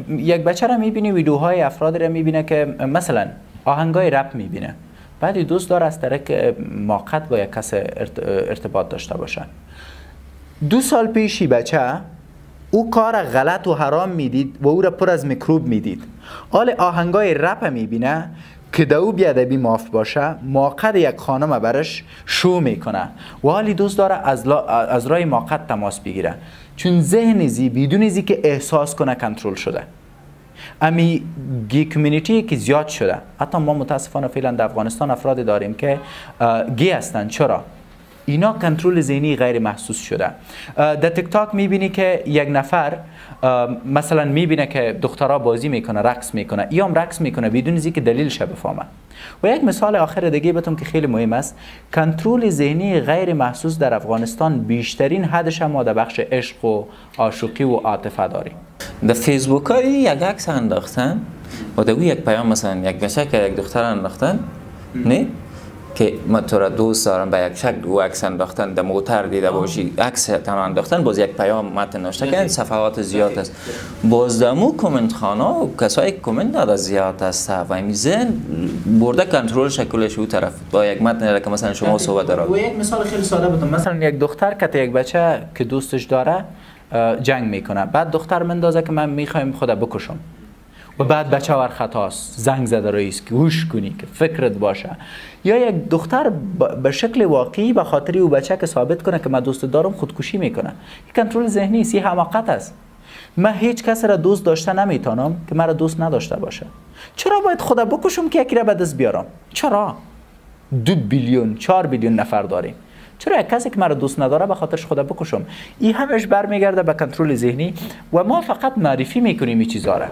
یک بچه را میبینی ویدیوهای افراد را میبینه که مثلا آهنگای رپ میبینه، بعدی دوست داره از طریق موقت با یک کس ارتباط داشته باشه. 2 سال پیشی بچه او کار غلط و حرام میدید و او را پر از میکروب میدید. حال آهنگای رپ میبینه که دو بیادبی معاف باشه، موقت یک خانم برش شو میکنه و حالی دوست داره از رای موقت تماس بگیره، چون ذهن زی بدون زی که احساس کنه کنترل شده. امی گی کمیونیتی که زیاد شده، حتی ما متاسفانه فعلا در افغانستان افراد داریم که گی هستن. چرا؟ اینا کنترل ذهنی غیر محسوس شده. در تیک تاک میبینی که یک نفر مثلا میبینه که دخترها بازی میکنه، رقص میکنه، یا هم رقص میکنه بدون از اینکه دلیلش بفهمه. و یک مثال آخر دیگه بهتون که خیلی مهم است، کنترل ذهنی غیر محسوس در افغانستان بیشترین حدش ما در بخش عشق و عاشقی و عاطفه داریم. در فیسبوک های یک عکس انداختن و در یک پیام مثلا یک بچه که یک دختر انداختن نه که من تو را دوست دارم، به یک شکل او عکس انداختن، در موتر دیده باشی عکس تن انداختن، باز یک پیام متن نوشته که این صفحات زیاد است. باز دمو کامنت خانه و کسایی که کامنت داده زیاد است و این ذهن برده کنترل شکلش او طرف با یک متن که مثلا شما صحبت دارید. و یک مثال خیلی ساده بدم، مثلا یک دختر که یک بچه که دوستش داره جنگ میکنه، بعد دختر مندازه که من میخوایم خدا بکشم و بعد بچه ور خطاست، زنگ زده رئیس که هوش کنی که فکرت باشه. یا یک دختر به شکل واقعی به خاطر او بچه که ثابت کنه که من دوست دارم خودکشی میکنه. این کنترل ذهنی است، حماقت است. من هیچ کس را دوست داشته نمیتونم که مرا دوست نداشته باشه. چرا باید خدا بکشم که یکی را به دست بیارم؟ چرا 2 بیلیون 4 بیلیون نفر داریم؟ چرا یک کسی که مرا دوست نداره به خاطرش خدا بکشم؟ این همش برمیگرده به کنترل ذهنی و ما فقط معرفی میکنیم این چیزا را.